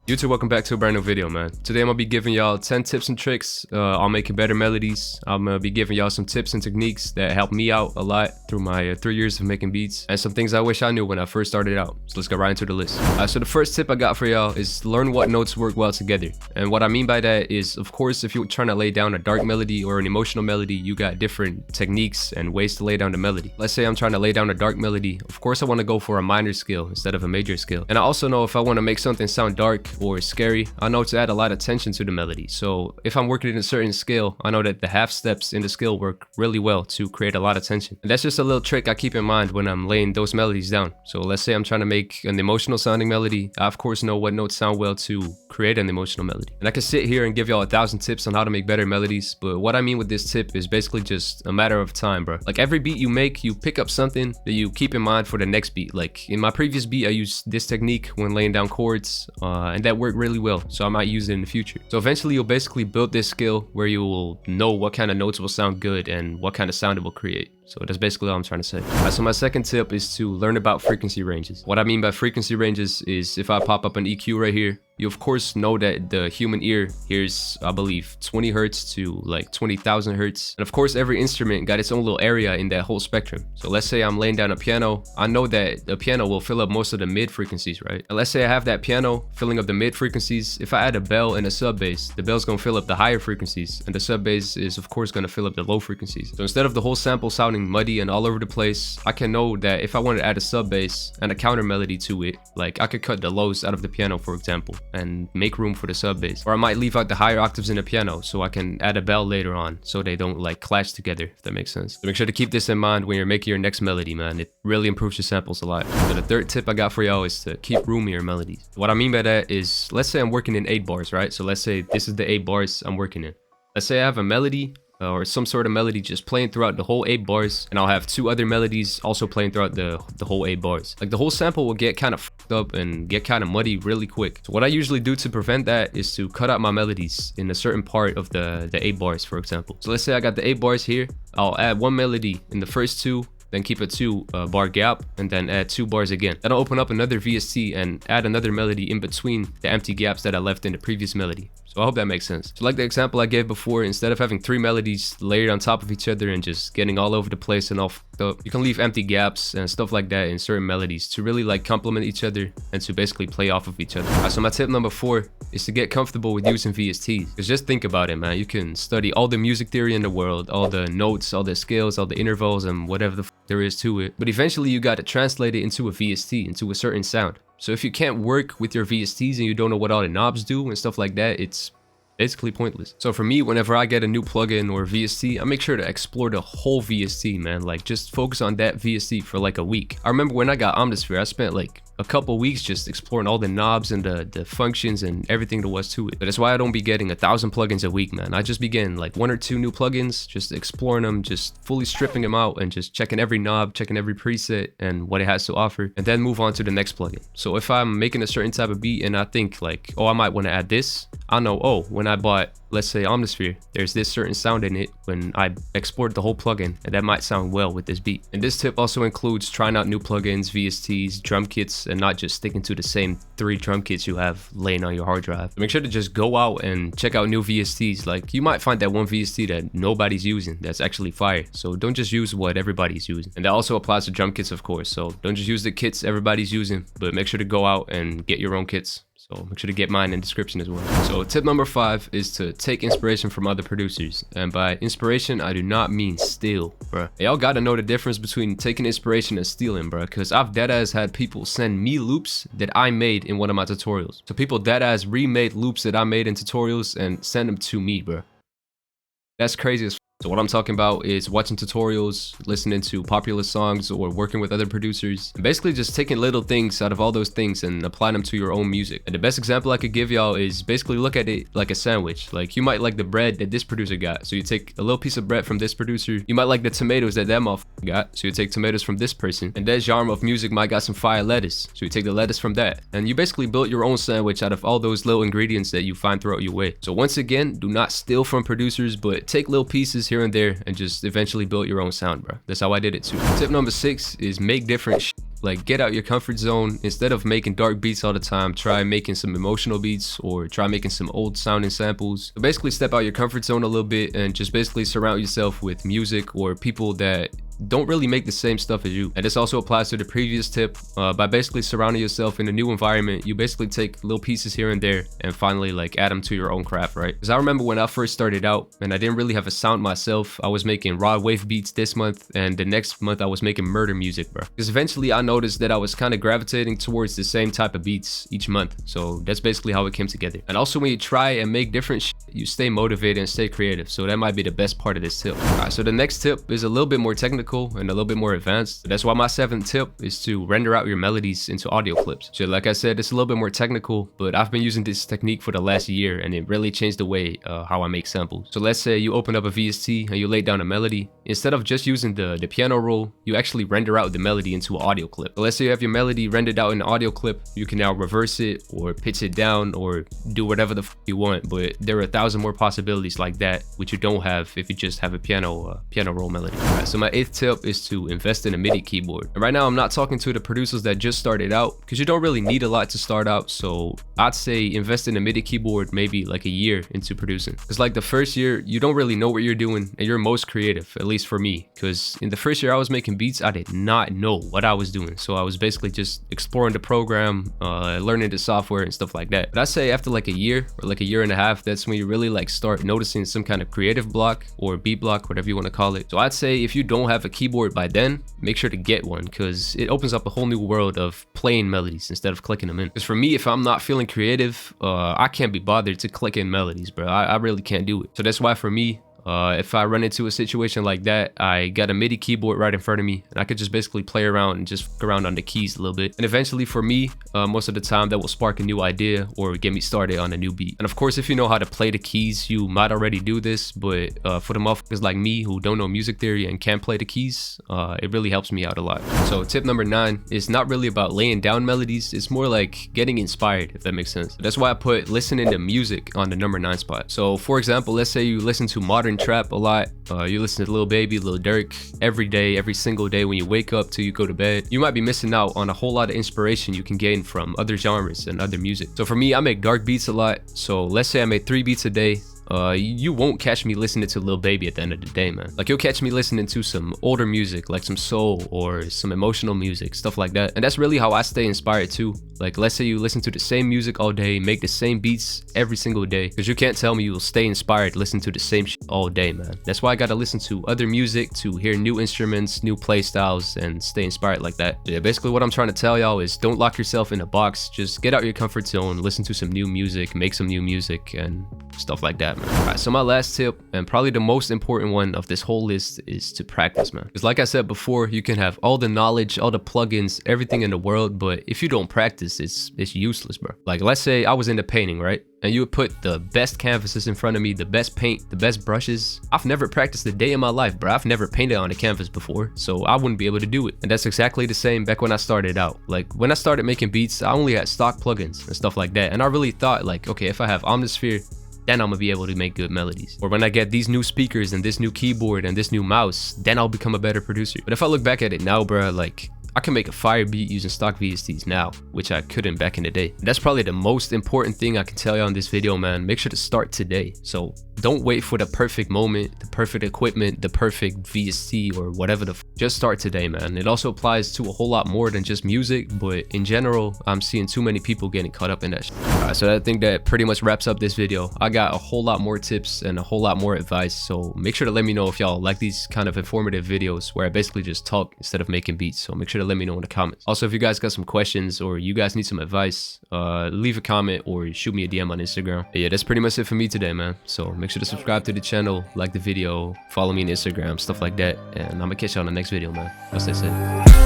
YouTube, welcome back to a brand new video, man. Today I'm gonna be giving y'all 10 tips and tricks on making better melodies. I'm gonna be giving y'all some tips and techniques that helped me out a lot through my 3 years of making beats, and some things I wish I knew when I first started out. So let's get right into the list. So the first tip I got for y'all is learn what notes work well together. And what I mean by that is, of course, if you're trying to lay down a dark melody or an emotional melody, you got different techniques and ways to lay down the melody. Let's say I'm trying to lay down a dark melody. Of course, I want to go for a minor scale instead of a major scale. And I also know if I want to make something sound dark or scary, I know to add a lot of tension to the melody. So if I'm working in a certain scale, I know that the half steps in the scale work really well to create a lot of tension. And that's just a little trick I keep in mind when I'm laying those melodies down. So let's say I'm trying to make an emotional sounding melody. I of course know what notes sound well to create an emotional melody. And I can sit here and give y'all 1,000 tips on how to make better melodies, but what I mean with this tip is basically just a matter of time, bro. Like every beat you make, you pick up something that you keep in mind for the next beat. Like in my previous beat, I used this technique when laying down chords, and that worked really well. So I might use it in the future. So eventually you'll basically build this skill where you will know what kind of notes will sound good and what kind of sound it will create. So that's basically all I'm trying to say. So my second tip is to learn about frequency ranges. What I mean by frequency ranges is if I pop up an EQ right here, you of course know that the human ear hears, I believe, 20 hertz to like 20,000 hertz. And of course, every instrument got its own little area in that whole spectrum. So let's say I'm laying down a piano. I know that the piano will fill up most of the mid frequencies, right? And let's say I have that piano filling up the mid frequencies. If I add a bell and a sub bass, the bell's gonna fill up the higher frequencies, and the sub bass is of course gonna fill up the low frequencies. So instead of the whole sample sounding muddy and all over the place, I can know that if I wanted to add a sub bass and a counter melody to it, like I could cut the lows out of the piano, for example, and make room for the sub bass. Or I might leave out the higher octaves in the piano so I can add a bell later on so they don't like clash together, if that makes sense. So make sure to keep this in mind when you're making your next melody, man. It really improves your samples a lot. So the third tip I got for y'all is to keep room in your melodies. What I mean by that is, let's say I'm working in 8 bars, right? So let's say this is the 8 bars I'm working in. Let's say I have a melody or some sort of melody just playing throughout the whole 8 bars, and I'll have 2 other melodies also playing throughout the whole 8 bars. Like the whole sample will get kind of fucked up and get kind of muddy really quick. So what I usually do to prevent that is to cut out my melodies in a certain part of the 8 bars, for example. So let's say I got the 8 bars here. I'll add 1 melody in the first 2, then keep a 2 bar gap, and then add 2 bars again. Then I'll open up another VST and add another melody in between the empty gaps that I left in the previous melody. So I hope that makes sense. So like the example I gave before, instead of having 3 melodies layered on top of each other and just getting all over the place and all fucked up, you can leave empty gaps and stuff like that in certain melodies to really like complement each other and to basically play off of each other. So my tip number 4 is to get comfortable with using VSTs. Because just think about it, man. You can study all the music theory in the world, all the notes, all the scales, all the intervals, and whatever the f there is to it. But eventually you got to translate it into a VST, into a certain sound. So if you can't work with your VSTs and you don't know what all the knobs do and stuff like that, it's basically pointless. So for me, whenever I get a new plugin or VST, I make sure to explore the whole VST, man. Like just focus on that VST for like a week. I remember when I got Omnisphere, I spent like a couple weeks just exploring all the knobs and the functions and everything there was to it. But that's why I don't be getting 1,000 plugins a week, man. I just be getting like 1 or 2 new plugins, just exploring them, just fully stripping them out and just checking every knob, checking every preset and what it has to offer, and then move on to the next plugin. So if I'm making a certain type of beat and I think like, oh, I might want to add this, I know, oh, when I bought, let's say, Omnisphere, there's this certain sound in it when I explored the whole plugin, and that might sound well with this beat. And this tip also includes trying out new plugins, VSTs, drum kits, and not just sticking to the same 3 drum kits you have laying on your hard drive. So make sure to just go out and check out new VSTs. Like you might find that one VST that nobody's using that's actually fire. So don't just use what everybody's using. And that also applies to drum kits, of course. So don't just use the kits everybody's using, but make sure to go out and get your own kits. So make sure to get mine in the description as well. So tip number 5 is to take inspiration from other producers. And by inspiration, I do not mean steal, bruh. Y'all gotta know the difference between taking inspiration and stealing, bruh. Cause I've deadass had people send me loops that I made in one of my tutorials. So people deadass remade loops that I made in tutorials and send them to me, bruh. That's crazy as f. So what I'm talking about is watching tutorials, listening to popular songs, or working with other producers, and basically just taking little things out of all those things and applying them to your own music. And the best example I could give y'all is basically look at it like a sandwich. Like you might like the bread that this producer got, so you take a little piece of bread from this producer. You might like the tomatoes that motherfucker got, so you take tomatoes from this person. And that genre of music might got some fire lettuce, so you take the lettuce from that. And you basically built your own sandwich out of all those little ingredients that you find throughout your way. So once again, do not steal from producers, but take little pieces here and there and just eventually build your own sound, bro. That's how I did it too. Tip number 6 is make different Like, get out your comfort zone. Instead of making dark beats all the time, try making some emotional beats or try making some old sounding samples. So basically step out your comfort zone a little bit and just basically surround yourself with music or people that don't really make the same stuff as you. And this also applies to the previous tip. By basically surrounding yourself in a new environment, you basically take little pieces here and there and finally like add them to your own craft, right? Because I remember when I first started out and I didn't really have a sound myself, I was making raw wave beats this month and the next month I was making murder music, bro. Because eventually I noticed that I was kind of gravitating towards the same type of beats each month. So that's basically how it came together. And also when you try and make different shit, you stay motivated and stay creative. So that might be the best part of this tip. Alright, so the next tip is a little bit more technical and a little bit more advanced. That's why my 7th tip is to render out your melodies into audio clips. So like I said, it's a little bit more technical, but I've been using this technique for the last year and it really changed the way how I make samples. So let's say you open up a VST and you lay down a melody. Instead of just using the piano roll, you actually render out the melody into an audio clip. So let's say you have your melody rendered out in an audio clip. You can now reverse it or pitch it down or do whatever the f you want, but there are 1,000 more possibilities like that which you don't have if you just have a piano roll melody. Alright, so my 8th tip is to invest in a MIDI keyboard. And right now I'm not talking to the producers that just started out because you don't really need a lot to start out. So I'd say invest in a MIDI keyboard maybe like a year into producing. Because like the first year you don't really know what you're doing and you're most creative, at least for me. Because in the first year I was making beats, I did not know what I was doing. So I was basically just exploring the program, learning the software and stuff like that. But I'd say after like a year or like a year and a half, that's when you really like start noticing some kind of creative block or beat block, whatever you want to call it. So I'd say if you don't have a keyboard by then, make sure to get one because it opens up a whole new world of playing melodies instead of clicking them in. Because for me, if I'm not feeling creative, I can't be bothered to click in melodies, bro. I really can't do it. So that's why for me, if I run into a situation like that, I got a MIDI keyboard right in front of me and I could just basically play around and just go around on the keys a little bit. And eventually for me, most of the time that will spark a new idea or get me started on a new beat. And of course, if you know how to play the keys, you might already do this, but for the motherfuckers like me who don't know music theory and can't play the keys, it really helps me out a lot. So tip number 9 is not really about laying down melodies. It's more like getting inspired, if that makes sense. That's why I put listening to music on the number 9 spot. So for example, let's say you listen to modern trap a lot, you listen to Lil Baby, Lil Durk every day, every single day when you wake up till you go to bed, you might be missing out on a whole lot of inspiration you can gain from other genres and other music. So for me, I make dark beats a lot. So let's say I make 3 beats a day. You won't catch me listening to Lil Baby at the end of the day, man. Like you'll catch me listening to some older music, like some soul or some emotional music, stuff like that. And that's really how I stay inspired too. Like let's say you listen to the same music all day, make the same beats every single day, because you can't tell me you'll stay inspired listening to the same shit all day, man. That's why I gotta listen to other music to hear new instruments, new play styles, and stay inspired like that. Yeah, basically what I'm trying to tell y'all is don't lock yourself in a box. Just get out your comfort zone, listen to some new music, make some new music, and stuff like that, man. Alright, so my last tip, and probably the most important one of this whole list, is to practice, man. Because like I said before, you can have all the knowledge, all the plugins, everything in the world, but if you don't practice, it's useless, bro. Like let's say I was into painting, right? And you would put the best canvases in front of me, the best paint, the best brushes. I've never practiced a day in my life, bro. I've never painted on a canvas before, so I wouldn't be able to do it. And that's exactly the same back when I started out. Like when I started making beats, I only had stock plugins and stuff like that. And I really thought like, okay, if I have Omnisphere, then I'm gonna be able to make good melodies. Or when I get these new speakers and this new keyboard and this new mouse, then I'll become a better producer. But if I look back at it now, bro, like I can make a fire beat using stock VSTs now, which I couldn't back in the day. That's probably the most important thing I can tell you on this video, man. Make sure to start today. So don't wait for the perfect moment, the perfect equipment, the perfect VST or whatever just start today, man. It also applies to a whole lot more than just music, but in general, I'm seeing too many people getting caught up in that shit. Alright, so I think that pretty much wraps up this video. I got a whole lot more tips and a whole lot more advice, so make sure to let me know if y'all like these kind of informative videos where I basically just talk instead of making beats. So make sure to let me know in the comments. Also, if you guys got some questions or you guys need some advice, leave a comment or shoot me a DM on Instagram. But yeah, that's pretty much it for me today, man. So make sure to subscribe to the channel, like the video, follow me on Instagram, stuff like that, and I'm gonna catch y'all on the next video, man. I'll stay safe.